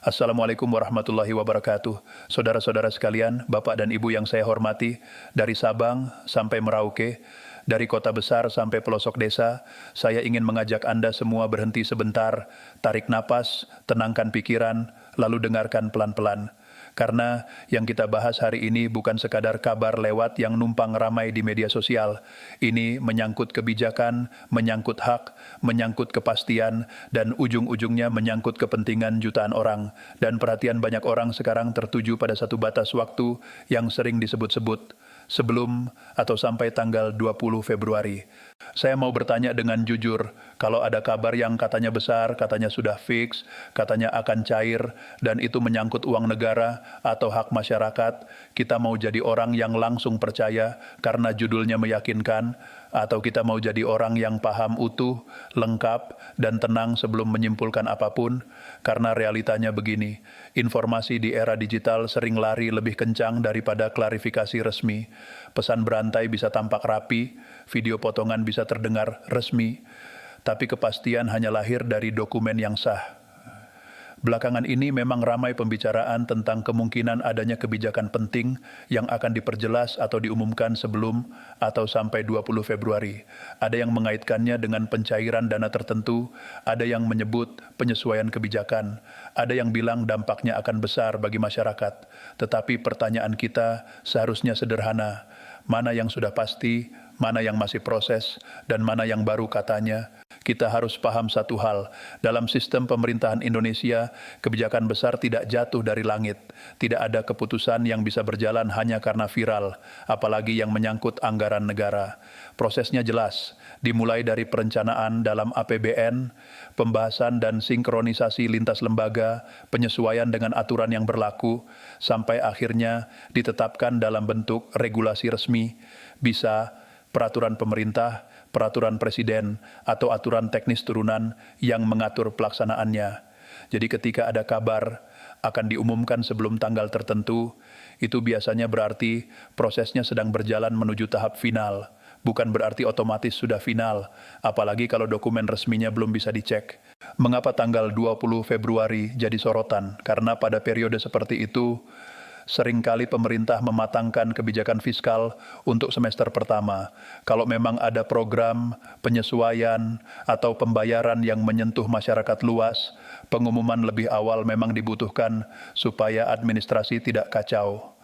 Assalamualaikum warahmatullahi wabarakatuh. Saudara-saudara sekalian, Bapak dan Ibu yang saya hormati, dari Sabang sampai Merauke, dari kota besar sampai pelosok desa, saya ingin mengajak Anda semua berhenti sebentar, tarik napas, tenangkan pikiran, lalu dengarkan pelan-pelan. Karena yang kita bahas hari ini bukan sekadar kabar lewat yang numpang ramai di media sosial. Ini menyangkut kebijakan, menyangkut hak, menyangkut kepastian, dan ujung-ujungnya menyangkut kepentingan jutaan orang. Dan perhatian banyak orang sekarang tertuju pada satu batas waktu yang sering disebut-sebut, sebelum atau sampai tanggal 20 Februari. Saya mau bertanya dengan jujur, kalau ada kabar yang katanya besar, katanya sudah fix, katanya akan cair, dan itu menyangkut uang negara atau hak masyarakat, kita mau jadi orang yang langsung percaya karena judulnya meyakinkan, atau kita mau jadi orang yang paham utuh, lengkap, dan tenang sebelum menyimpulkan apapun, karena realitanya begini, informasi di era digital sering lari lebih kencang daripada klarifikasi resmi. Pesan berantai bisa tampak rapi, video potongan bisa terdengar resmi, tapi kepastian hanya lahir dari dokumen yang sah. Belakangan ini memang ramai pembicaraan tentang kemungkinan adanya kebijakan penting yang akan diperjelas atau diumumkan sebelum atau sampai 20 Februari. Ada yang mengaitkannya dengan pencairan dana tertentu, ada yang menyebut penyesuaian kebijakan, ada yang bilang dampaknya akan besar bagi masyarakat. Tetapi pertanyaan kita seharusnya sederhana, mana yang sudah pasti, mana yang masih proses, dan mana yang baru katanya. Kita harus paham satu hal, dalam sistem pemerintahan Indonesia, kebijakan besar tidak jatuh dari langit. Tidak ada keputusan yang bisa berjalan hanya karena viral, apalagi yang menyangkut anggaran negara. Prosesnya jelas, dimulai dari perencanaan dalam APBN, pembahasan dan sinkronisasi lintas lembaga, penyesuaian dengan aturan yang berlaku, sampai akhirnya ditetapkan dalam bentuk regulasi resmi, bisa peraturan pemerintah, peraturan presiden, atau aturan teknis turunan yang mengatur pelaksanaannya. Jadi ketika ada kabar akan diumumkan sebelum tanggal tertentu, itu biasanya berarti prosesnya sedang berjalan menuju tahap final. Bukan berarti otomatis sudah final, apalagi kalau dokumen resminya belum bisa dicek. Mengapa tanggal 20 Februari jadi sorotan? Karena pada periode seperti itu, seringkali pemerintah mematangkan kebijakan fiskal untuk semester pertama. Kalau memang ada program, penyesuaian, atau pembayaran yang menyentuh masyarakat luas, pengumuman lebih awal memang dibutuhkan supaya administrasi tidak kacau.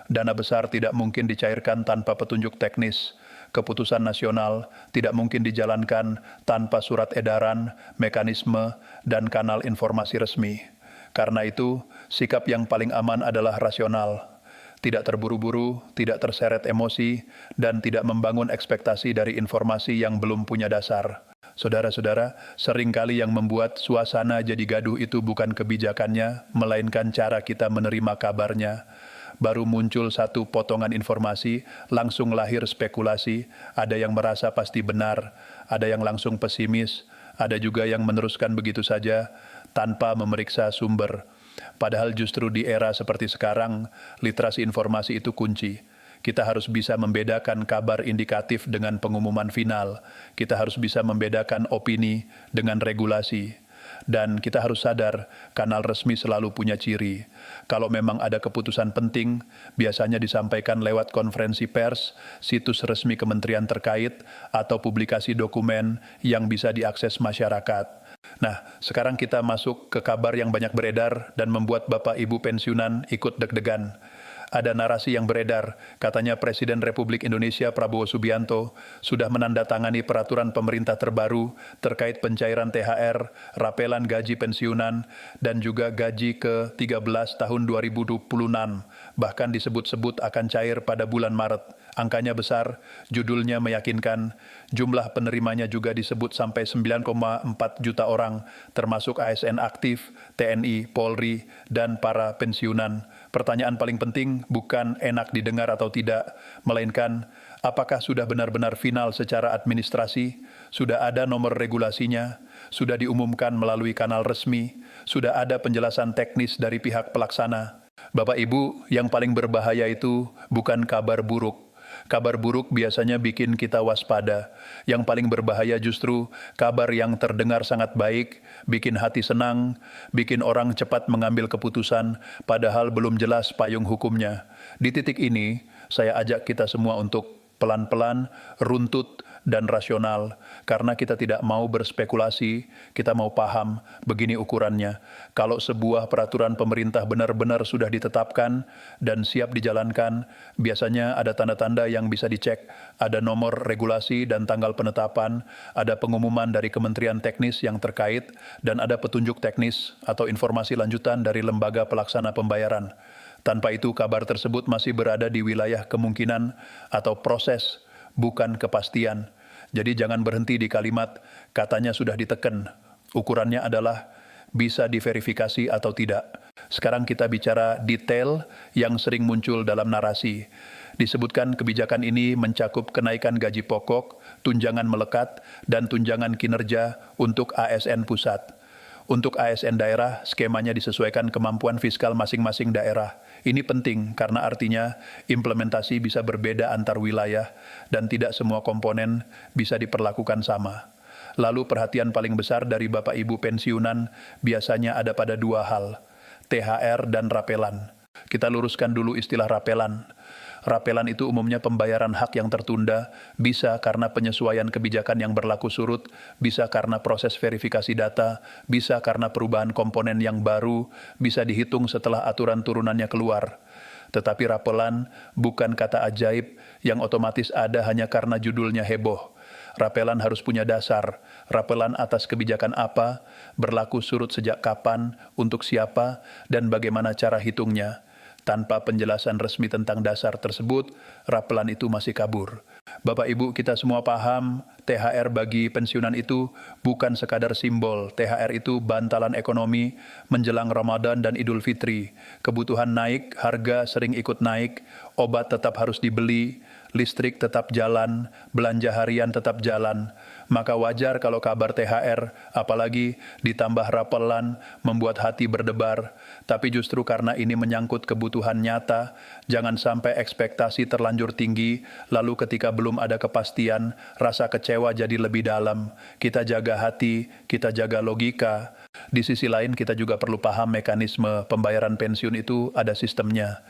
Dana besar tidak mungkin dicairkan tanpa petunjuk teknis. Keputusan nasional tidak mungkin dijalankan tanpa surat edaran, mekanisme, dan kanal informasi resmi. Karena itu, sikap yang paling aman adalah rasional, tidak terburu-buru, tidak terseret emosi, dan tidak membangun ekspektasi dari informasi yang belum punya dasar. Saudara-saudara, seringkali yang membuat suasana jadi gaduh itu bukan kebijakannya, melainkan cara kita menerima kabarnya. Baru muncul satu potongan informasi, langsung lahir spekulasi, ada yang merasa pasti benar, ada yang langsung pesimis, ada juga yang meneruskan begitu saja, tanpa memeriksa sumber. Padahal justru di era seperti sekarang, literasi informasi itu kunci. Kita harus bisa membedakan kabar indikatif dengan pengumuman final. Kita harus bisa membedakan opini dengan regulasi. Dan kita harus sadar, kanal resmi selalu punya ciri. Kalau memang ada keputusan penting, biasanya disampaikan lewat konferensi pers, situs resmi kementerian terkait, atau publikasi dokumen yang bisa diakses masyarakat. Nah, sekarang kita masuk ke kabar yang banyak beredar dan membuat Bapak Ibu pensiunan ikut deg-degan. Ada narasi yang beredar, katanya Presiden Republik Indonesia Prabowo Subianto sudah menandatangani peraturan pemerintah terbaru terkait pencairan THR, rapelan gaji pensiunan, dan juga gaji ke-13 tahun 2026. Bahkan disebut-sebut akan cair pada bulan Maret. Angkanya besar, judulnya meyakinkan, jumlah penerimanya juga disebut sampai 9,4 juta orang, termasuk ASN aktif, TNI, Polri, dan para pensiunan. Pertanyaan paling penting bukan enak didengar atau tidak, melainkan apakah sudah benar-benar final secara administrasi, sudah ada nomor regulasinya, sudah diumumkan melalui kanal resmi, sudah ada penjelasan teknis dari pihak pelaksana. Bapak Ibu, yang paling berbahaya itu bukan kabar buruk. Kabar buruk biasanya bikin kita waspada. Yang paling berbahaya justru kabar yang terdengar sangat baik, bikin hati senang, bikin orang cepat mengambil keputusan, padahal belum jelas payung hukumnya. Di titik ini, saya ajak kita semua untuk pelan-pelan, runtut, dan rasional, karena kita tidak mau berspekulasi, kita mau paham begini ukurannya. Kalau sebuah peraturan pemerintah benar-benar sudah ditetapkan dan siap dijalankan, biasanya ada tanda-tanda yang bisa dicek, ada nomor regulasi dan tanggal penetapan, ada pengumuman dari kementerian teknis yang terkait, dan ada petunjuk teknis atau informasi lanjutan dari lembaga pelaksana pembayaran. Tanpa itu, kabar tersebut masih berada di wilayah kemungkinan atau proses, bukan kepastian. Jadi jangan berhenti di kalimat, katanya sudah diteken. Ukurannya adalah bisa diverifikasi atau tidak. Sekarang kita bicara detail yang sering muncul dalam narasi. Disebutkan kebijakan ini mencakup kenaikan gaji pokok, tunjangan melekat, dan tunjangan kinerja untuk ASN pusat. Untuk ASN daerah, skemanya disesuaikan kemampuan fiskal masing-masing daerah. Ini penting karena artinya implementasi bisa berbeda antar wilayah dan tidak semua komponen bisa diperlakukan sama. Lalu perhatian paling besar dari Bapak Ibu pensiunan biasanya ada pada dua hal, THR dan rapelan. Kita luruskan dulu istilah rapelan. Rapelan itu umumnya pembayaran hak yang tertunda, bisa karena penyesuaian kebijakan yang berlaku surut, bisa karena proses verifikasi data, bisa karena perubahan komponen yang baru, bisa dihitung setelah aturan turunannya keluar. Tetapi rapelan bukan kata ajaib yang otomatis ada hanya karena judulnya heboh. Rapelan harus punya dasar, rapelan atas kebijakan apa, berlaku surut sejak kapan, untuk siapa, dan bagaimana cara hitungnya. Tanpa penjelasan resmi tentang dasar tersebut, rapelan itu masih kabur. Bapak Ibu, kita semua paham, THR bagi pensiunan itu bukan sekadar simbol. THR itu bantalan ekonomi menjelang Ramadan dan Idul Fitri. Kebutuhan naik, harga sering ikut naik, obat tetap harus dibeli, listrik tetap jalan, belanja harian tetap jalan. Maka wajar kalau kabar THR, apalagi ditambah rapelan, membuat hati berdebar. Tapi justru karena ini menyangkut kebutuhan nyata, jangan sampai ekspektasi terlanjur tinggi, lalu ketika belum ada kepastian, rasa kecewa jadi lebih dalam. Kita jaga hati, kita jaga logika. Di sisi lain, kita juga perlu paham mekanisme pembayaran pensiun itu ada sistemnya.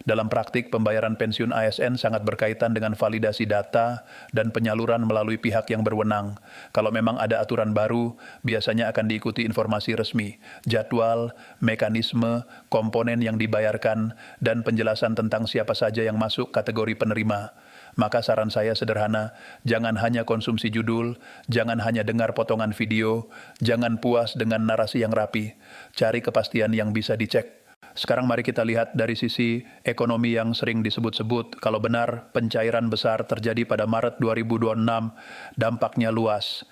Dalam praktik, pembayaran pensiun ASN sangat berkaitan dengan validasi data dan penyaluran melalui pihak yang berwenang. Kalau memang ada aturan baru, biasanya akan diikuti informasi resmi, jadwal, mekanisme, komponen yang dibayarkan, dan penjelasan tentang siapa saja yang masuk kategori penerima. Maka saran saya sederhana, jangan hanya konsumsi judul, jangan hanya dengar potongan video, jangan puas dengan narasi yang rapi, cari kepastian yang bisa dicek. Sekarang mari kita lihat dari sisi ekonomi yang sering disebut-sebut. Kalau benar pencairan besar terjadi pada Maret 2026, dampaknya luas.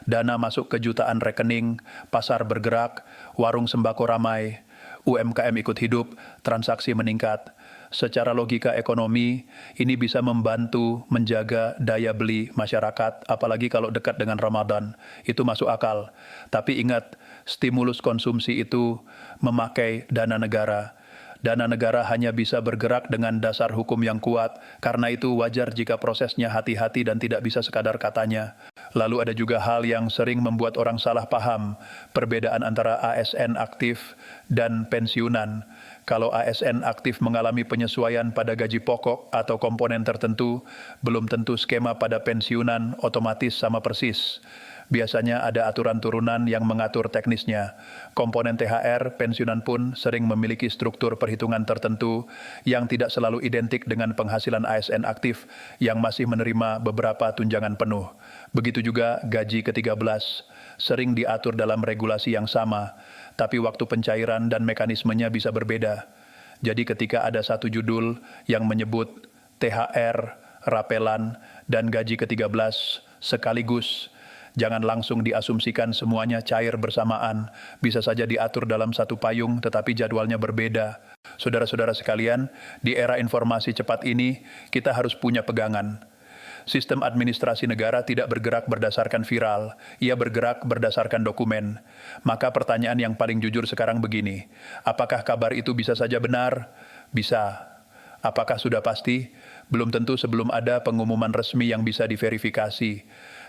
Dana masuk ke jutaan rekening, pasar bergerak, warung sembako ramai, UMKM ikut hidup, transaksi meningkat. Secara logika ekonomi, ini bisa membantu menjaga daya beli masyarakat, apalagi kalau dekat dengan Ramadan. Itu masuk akal. Tapi ingat, stimulus konsumsi itu memakai dana negara. Dana negara hanya bisa bergerak dengan dasar hukum yang kuat, karena itu wajar jika prosesnya hati-hati dan tidak bisa sekadar katanya. Lalu ada juga hal yang sering membuat orang salah paham, perbedaan antara ASN aktif dan pensiunan. Kalau ASN aktif mengalami penyesuaian pada gaji pokok atau komponen tertentu, belum tentu skema pada pensiunan otomatis sama persis. Biasanya ada aturan turunan yang mengatur teknisnya. Komponen THR, pensiunan pun sering memiliki struktur perhitungan tertentu yang tidak selalu identik dengan penghasilan ASN aktif yang masih menerima beberapa tunjangan penuh. Begitu juga gaji ke-13, sering diatur dalam regulasi yang sama, tapi waktu pencairan dan mekanismenya bisa berbeda. Jadi ketika ada satu judul yang menyebut THR, rapelan, dan gaji ke-13 sekaligus, jangan langsung diasumsikan semuanya cair bersamaan. Bisa saja diatur dalam satu payung tetapi jadwalnya berbeda. Saudara-saudara sekalian, di era informasi cepat ini, kita harus punya pegangan. Sistem administrasi negara tidak bergerak berdasarkan viral, ia bergerak berdasarkan dokumen. Maka pertanyaan yang paling jujur sekarang begini, apakah kabar itu bisa saja benar? Bisa. Apakah sudah pasti? Belum tentu sebelum ada pengumuman resmi yang bisa diverifikasi.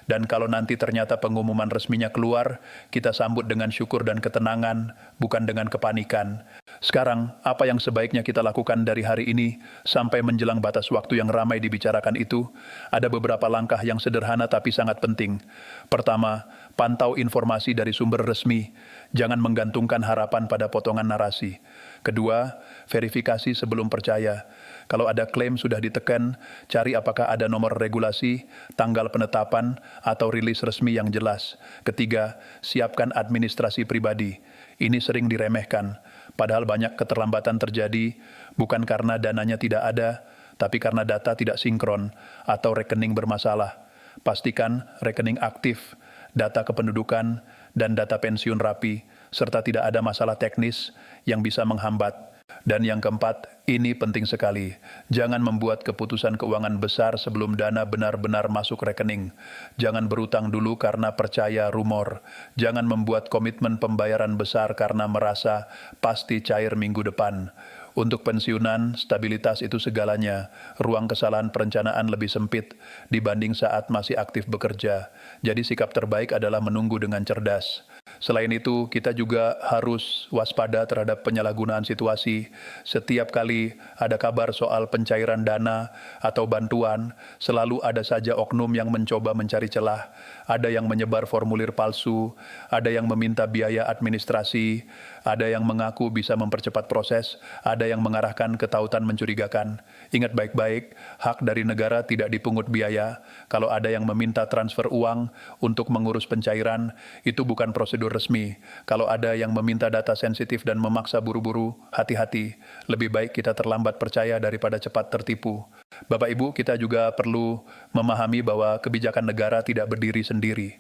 Dan kalau nanti ternyata pengumuman resminya keluar, kita sambut dengan syukur dan ketenangan, bukan dengan kepanikan. Sekarang, apa yang sebaiknya kita lakukan dari hari ini sampai menjelang batas waktu yang ramai dibicarakan itu? Ada beberapa langkah yang sederhana tapi sangat penting. Pertama, pantau informasi dari sumber resmi. Jangan menggantungkan harapan pada potongan narasi. Kedua, verifikasi sebelum percaya. Kalau ada klaim sudah ditekan, cari apakah ada nomor regulasi, tanggal penetapan, atau rilis resmi yang jelas. Ketiga, siapkan administrasi pribadi. Ini sering diremehkan, padahal banyak keterlambatan terjadi bukan karena dananya tidak ada, tapi karena data tidak sinkron atau rekening bermasalah. Pastikan rekening aktif, data kependudukan, dan data pensiun rapi, serta tidak ada masalah teknis yang bisa menghambat. Dan yang keempat, ini penting sekali. Jangan membuat keputusan keuangan besar sebelum dana benar-benar masuk rekening. Jangan berutang dulu karena percaya rumor. Jangan membuat komitmen pembayaran besar karena merasa pasti cair minggu depan. Untuk pensiunan, stabilitas itu segalanya. Ruang kesalahan perencanaan lebih sempit dibanding saat masih aktif bekerja. Jadi sikap terbaik adalah menunggu dengan cerdas. Selain itu, kita juga harus waspada terhadap penyalahgunaan situasi. Setiap kali ada kabar soal pencairan dana atau bantuan, selalu ada saja oknum yang mencoba mencari celah. Ada yang menyebar formulir palsu, ada yang meminta biaya administrasi, ada yang mengaku bisa mempercepat proses, ada yang mengarahkan ke tautan mencurigakan. Ingat baik-baik, hak dari negara tidak dipungut biaya. Kalau ada yang meminta transfer uang untuk mengurus pencairan, itu bukan prosedur resmi. Kalau ada yang meminta data sensitif dan memaksa buru-buru, hati-hati. Lebih baik kita terlambat percaya daripada cepat tertipu. Bapak Ibu, kita juga perlu memahami bahwa kebijakan negara tidak berdiri sendiri.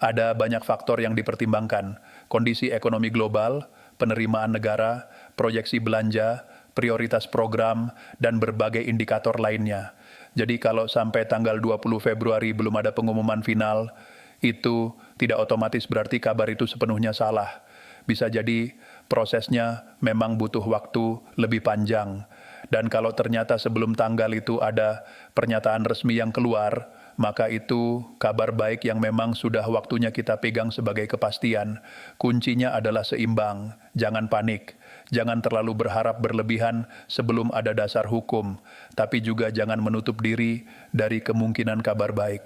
Ada banyak faktor yang dipertimbangkan. Kondisi ekonomi global, penerimaan negara, proyeksi belanja, prioritas program, dan berbagai indikator lainnya. Jadi kalau sampai tanggal 20 Februari belum ada pengumuman final, itu tidak otomatis berarti kabar itu sepenuhnya salah. Bisa jadi prosesnya memang butuh waktu lebih panjang. Dan kalau ternyata sebelum tanggal itu ada pernyataan resmi yang keluar, maka itu kabar baik yang memang sudah waktunya kita pegang sebagai kepastian. Kuncinya adalah seimbang, jangan panik. Jangan terlalu berharap berlebihan sebelum ada dasar hukum, tapi juga jangan menutup diri dari kemungkinan kabar baik.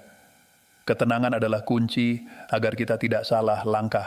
Ketenangan adalah kunci agar kita tidak salah langkah.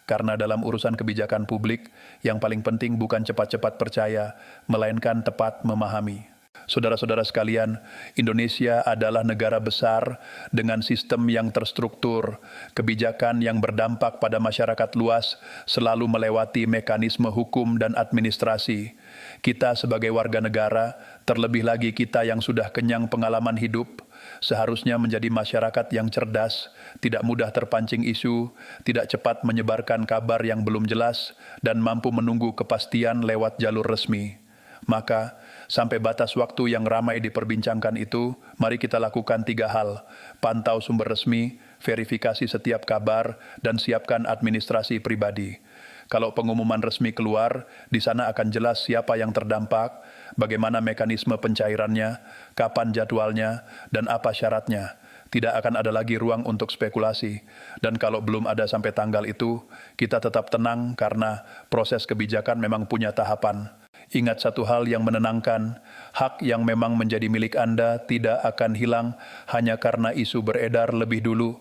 Karena dalam urusan kebijakan publik, yang paling penting bukan cepat-cepat percaya, melainkan tepat memahami. Saudara-saudara sekalian, Indonesia adalah negara besar dengan sistem yang terstruktur. Kebijakan yang berdampak pada masyarakat luas selalu melewati mekanisme hukum dan administrasi. Kita sebagai warga negara, terlebih lagi kita yang sudah kenyang pengalaman hidup, seharusnya menjadi masyarakat yang cerdas, tidak mudah terpancing isu, tidak cepat menyebarkan kabar yang belum jelas, dan mampu menunggu kepastian lewat jalur resmi. Maka, sampai batas waktu yang ramai diperbincangkan itu, mari kita lakukan 3 hal. Pantau sumber resmi, verifikasi setiap kabar, dan siapkan administrasi pribadi. Kalau pengumuman resmi keluar, di sana akan jelas siapa yang terdampak, bagaimana mekanisme pencairannya, kapan jadwalnya, dan apa syaratnya. Tidak akan ada lagi ruang untuk spekulasi. Dan kalau belum ada sampai tanggal itu, kita tetap tenang karena proses kebijakan memang punya tahapan. Ingat satu hal yang menenangkan, hak yang memang menjadi milik Anda tidak akan hilang hanya karena isu beredar lebih dulu.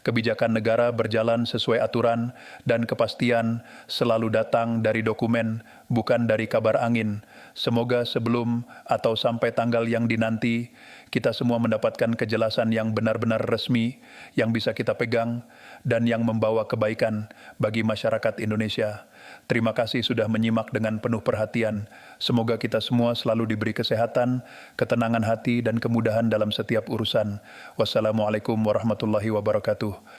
Kebijakan negara berjalan sesuai aturan dan kepastian selalu datang dari dokumen, bukan dari kabar angin. Semoga sebelum atau sampai tanggal yang dinanti, kita semua mendapatkan kejelasan yang benar-benar resmi, yang bisa kita pegang, dan yang membawa kebaikan bagi masyarakat Indonesia. Terima kasih sudah menyimak dengan penuh perhatian. Semoga kita semua selalu diberi kesehatan, ketenangan hati, dan kemudahan dalam setiap urusan. Wassalamualaikum warahmatullahi wabarakatuh.